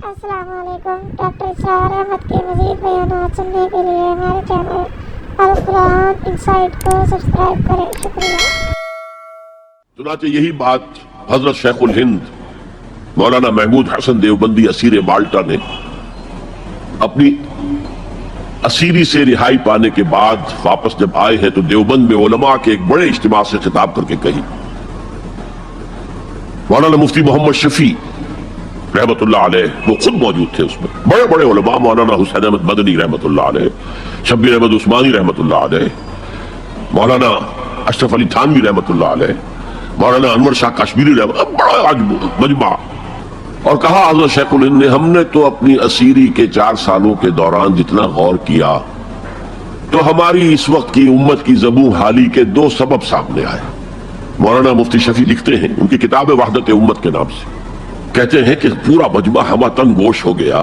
السلام علیکم۔ ڈاکٹر اسرار احمد کے مزید بیانات سننے کے لیے ہمارے چینل القرآن انسائٹ کو سبسکرائب کریں۔ شکریہ۔ چنانچہ یہی بات حضرت شیخ الہند مولانا محمود حسن دیوبندی اسیر مالٹا نے اپنی اسیری سے رہائی پانے کے بعد واپس جب آئے ہیں تو دیوبند میں علماء کے ایک بڑے اجتماع سے خطاب کر کے کہی۔ مولانا مفتی محمد شفیع رحمت اللہ علیہ وہ خود موجود تھے، اس میں بڑے بڑے علماء، مولانا حسین احمد مدنی رحمت اللہ علیہ، شبیر احمد عثمانی رحمت اللہ علیہ، مولانا اشرف علی تھانوی رحمت اللہ علیہ، مولانا انور شاہ کشمیری رحمت، بڑا مجمع، اور کہا حضرت شیخ الہند نے ہم نے تو اپنی اسیری کے 4 سالوں کے دوران جتنا غور کیا تو ہماری اس وقت کی امت کی زبوں حالی کے 2 سبب سامنے آئے۔ مولانا مفتی شفیع لکھتے ہیں ان کی کتاب وحدت امت کے نام سے، کہتے ہیں کہ پورا مجمع ہمہ تن گوش ہو گیا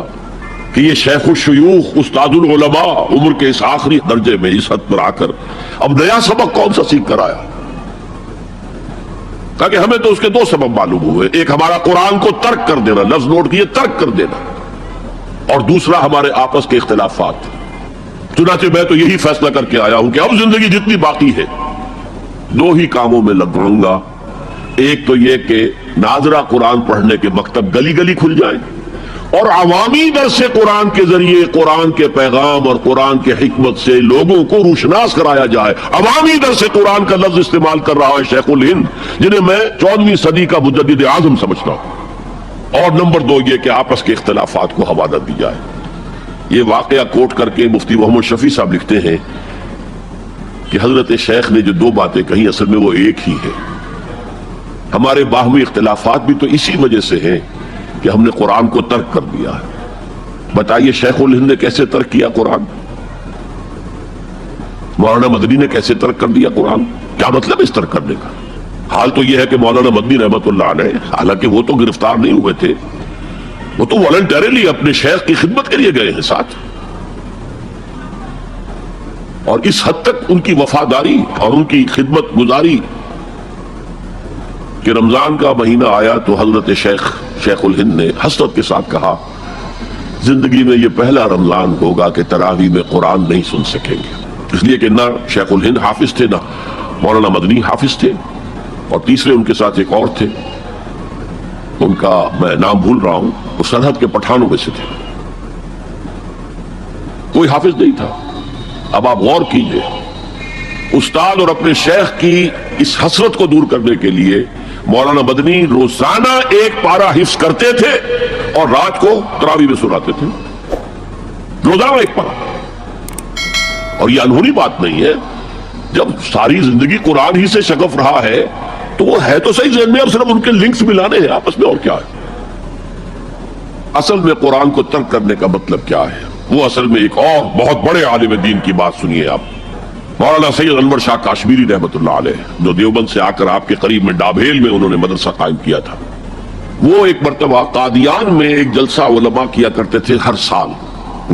کہ یہ شیخ الشیوخ استاد العلماء عمر کے اس آخری درجے میں اس حد پر آ کر اب نیا سبق کون سا سیکھ کر آیا؟ تاکہ ہمیں تو اس کے 2 سبب معلوم ہوئے، ایک ہمارا قرآن کو ترک کر دینا، لفظ نوٹ کیے ترک کر دینا، اور دوسرا ہمارے آپس کے اختلافات۔ چنانچہ میں تو یہی فیصلہ کر کے آیا ہوں کہ اب زندگی جتنی باقی ہے 2 ہی کاموں میں لگ رہوں گا، ایک تو یہ کہ ناظرہ قرآن پڑھنے کے مکتب گلی گلی کھل جائیں اور عوامی درس قرآن کے ذریعے قرآن کے پیغام اور قرآن کے حکمت سے لوگوں کو روشناس کرایا جائے۔ عوامی درس قرآن کا لفظ استعمال کر رہا ہے شیخ الہند، جنہیں میں 14ویں صدی کا مجدد اعظم سمجھتا ہوں۔ اور نمبر 2 یہ کہ آپس کے اختلافات کو حوالہ دی جائے۔ یہ واقعہ کوٹ کر کے مفتی محمد شفیع صاحب لکھتے ہیں کہ حضرت شیخ نے جو 2 باتیں کہیں اصل میں وہ ایک ہی ہے۔ ہمارے باہمی اختلافات بھی تو اسی وجہ سے ہیں کہ ہم نے قرآن کو ترک کر دیا ہے۔ بتائیے شیخ الہند نے کیسے ترک کیا قرآن؟ مولانا مدنی نے کیسے ترک کر دیا قرآن؟ کیا مطلب اس ترک کرنے کا؟ حال تو یہ ہے کہ مولانا مدنی رحمت اللہ علیہ، حالانکہ وہ تو گرفتار نہیں ہوئے تھے، وہ تو والنٹریلی اپنے شیخ کی خدمت کے لیے گئے ہیں ساتھ، اور اس حد تک ان کی وفاداری اور ان کی خدمت گزاری کہ رمضان کا مہینہ آیا تو حضرت شیخ الہند نے حسرت کے ساتھ کہا زندگی میں یہ پہلا رمضان ہوگا کہ تراویح میں قرآن نہیں سن سکیں گے، اس لیے کہ نہ شیخ الہند حافظ تھے، نہ مولانا مدنی حافظ تھے، اور تیسرے ان کے ساتھ ایک اور تھے، ان کا میں نام بھول رہا ہوں، وہ سرحد کے پٹھانوں میں سے تھے، کوئی حافظ نہیں تھا۔ اب آپ غور کیجئے، استاد اور اپنے شیخ کی اس حسرت کو دور کرنے کے لیے مولانا مدنی روزانہ 1 پارہ حفظ کرتے تھے اور رات کو تراویح میں سناتے تھے، روزانہ 1 پارہ۔ اور یہ انہونی بات نہیں ہے، جب ساری زندگی قرآن ہی سے شغف رہا ہے تو وہ ہے تو صحیح ذہن میں، اب صرف ان کے لنکس ملانے ہیں آپس میں، اور کیا ہے؟ اصل میں قرآن کو ترک کرنے کا مطلب کیا ہے؟ وہ اصل میں ایک اور بہت بڑے عالم دین کی بات سنیے آپ، مولانا سید انور شاہ کشمیری رحمت اللہ علیہ، جو دیوبند سے آ کر آپ کے قریب میں ڈابھیل میں انہوں نے مدرسہ قائم کیا تھا۔ وہ ایک مرتبہ قادیان میں ایک جلسہ علماء کیا کرتے تھے ہر سال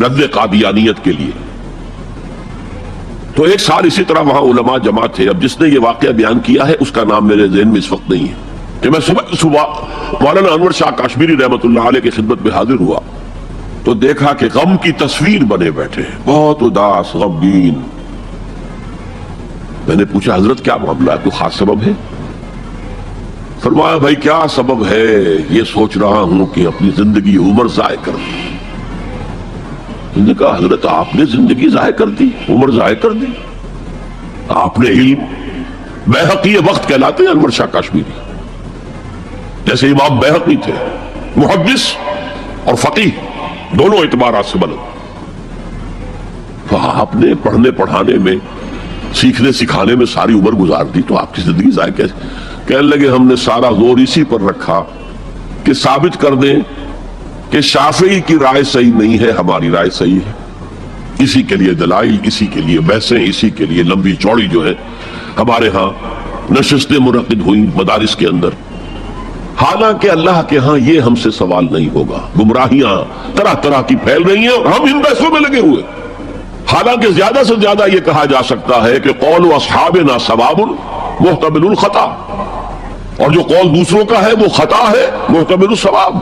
رد قادیانیت کے لیے، تو ایک سال اسی طرح وہاں علماء جمع تھے۔ اب جس نے یہ واقعہ بیان کیا ہے اس کا نام میرے ذہن میں اس وقت نہیں ہے، کہ میں صبح مولانا انور شاہ کشمیری رحمت اللہ علیہ کی خدمت میں حاضر ہوا تو دیکھا کہ غم کی تصویر بنے بیٹھے، بہت اداس غمگین۔ میں نے پوچھا حضرت کیا معاملہ ہے، کوئی خاص سبب ہے؟ فرمایا بھائی کیا سبب ہے، یہ سوچ رہا ہوں کہ اپنی زندگی عمر ضائع کر دی۔ میں نے کہا حضرت آپ نے زندگی ضائع کر دی، عمر ضائع کر دی؟ آپ نے علم، بیہقی وقت کہلاتے ہیں انور شاہ کشمیری، جیسے امام بیہقی تھے، محدث اور فقیہ دونوں اعتبارات سے بلند۔ آپ نے پڑھنے پڑھانے میں، سیکھنے سکھانے میں ساری عمر گزار دی، تو آپ کی زندگی ضائع کیسے؟ کہنے لگے ہم نے سارا زور اسی پر رکھا کہ ثابت کر دیں کہ شافعی کی رائے صحیح نہیں ہے، ہماری رائے صحیح ہے۔ اسی کے لیے دلائل، اسی کے لیے بحثیں، اسی کے لیے لمبی چوڑی جو ہے ہمارے ہاں نشستیں منعقد ہوئیں مدارس کے اندر۔ حالانکہ اللہ کے ہاں یہ ہم سے سوال نہیں ہوگا، گمراہیاں طرح طرح کی پھیل رہی ہیں اور ہم ان بحثوں میں لگے ہوئے۔ حالانکہ زیادہ سے زیادہ یہ کہا جا سکتا ہے کہ قول اصحابنا صواب محتمل الخطا، اور جو قول دوسروں کا ہے وہ خطا ہے محتمل الصواب۔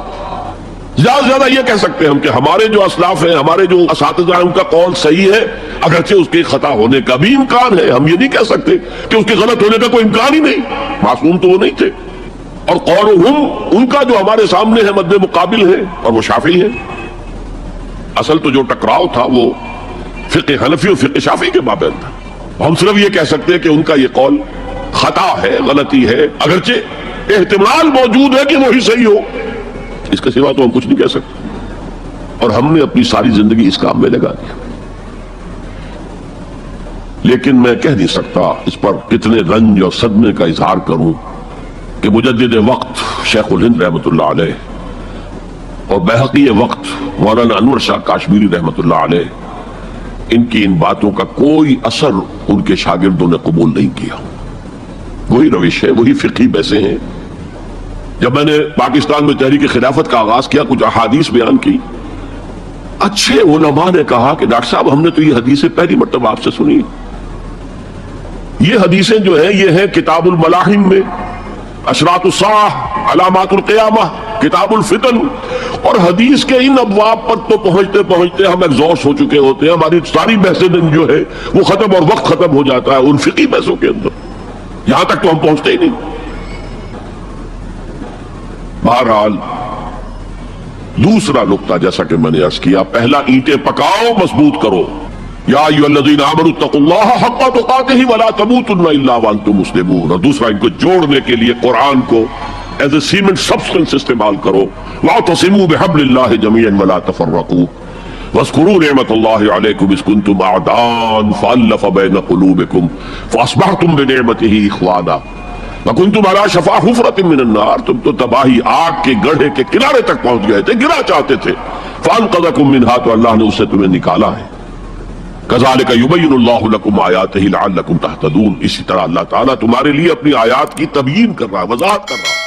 زیادہ سے زیادہ یہ کہہ سکتے ہیں ہم کہ ہمارے جو اسلاف ہیں، ہمارے جو اساتذہ ہیں، ان کا قول صحیح ہے، اگرچہ اس کے خطا ہونے کا بھی امکان ہے۔ ہم یہ نہیں کہہ سکتے کہ اس کے غلط ہونے کا کوئی امکان ہی نہیں، معصوم تو وہ نہیں تھے۔ اور قولہم، ان کا جو ہمارے سامنے ہے مد مقابل ہے، اور وہ شافعی ہے۔ اصل تو جو ٹکراؤ تھا وہ فقہ حنفی اور فقہ شافعی کے مابین تھا۔ ہم صرف یہ کہہ سکتے ہیں کہ ان کا یہ قول خطا ہے، غلطی ہے، اگرچہ احتمال موجود ہے کہ وہی صحیح ہو، اس کے سوا تو ہم کچھ نہیں کہہ سکتے۔ اور ہم نے اپنی ساری زندگی اس کام میں لگا دیا، لیکن میں کہہ نہیں سکتا اس پر کتنے رنج اور صدمے کا اظہار کروں کہ مجدد وقت شیخ الہند رحمۃ اللہ علیہ اور بحقی وقت مولانا انور شاہ کاشمیری رحمۃ اللہ علیہ، ان کی ان باتوں کا کوئی اثر ان کے شاگردوں نے قبول نہیں کیا۔ وہی روش ہے، وہی فقہی بحثیں ہیں۔ جب میں نے پاکستان میں تحریک خلافت کا آغاز کیا، کچھ احادیث بیان کی، اچھے علماء نے کہا کہ ڈاکٹر صاحب ہم نے تو یہ حدیثیں پہلی مرتبہ آپ سے سنی۔ یہ حدیثیں جو ہیں یہ ہیں کتاب الملاحم میں، اشراط الساعہ، علامات القیامہ، کتاب الفتن، اور حدیث کے ان ابواب پر تو پہنچتے پہنچتے ہم ایگزاسٹ ہو چکے ہوتے ہیں، ہماری ساری بحثیں جو ہے وہ ختم، اور وقت ختم ہو جاتا ہے ان فقہی بحثوں کے اندر، یہاں تک تو ہم پہنچتے ہی نہیں۔ بہرحال دوسرا نقطہ جیسا کہ میں نے عرض کیا، پہلا اینٹیں پکاؤ، مضبوط کرو۔ یا ایھا الذین آمنوا اتقوا اللہ حق تقاتہ ولا تموتن الا وانتم مسلمون، اور دوسرا ان کو جوڑنے کے لیے قرآن کو ایز اے سیمنٹ سبسٹنس استعمال کرو۔ واعتصموا بحبل اللہ جميعا ولا تفرقوا واذکروا نعمت اللہ علیکم اذ کنتم اعداء فالف بین قلوبکم فاصبحتم بنعمتہ اخوانا وکنتم علی شفا حفرۃ من النار، تم تو تباہی آگ کے گڑھے کے کنارے تک پہنچ گئے تھے، گرا چاہتے تھے، فانقذکم منہا، تو اللہ نے اس سے تمہیں نکالا ہے۔ کذالک یبین اللہ لکم آیاتہ لعلکم تہتدون، اسی طرح اللہ تعالیٰ تمہارے لیے اپنی آیات کی تبیین کر رہا ہے، وضاحت کر رہا ہے۔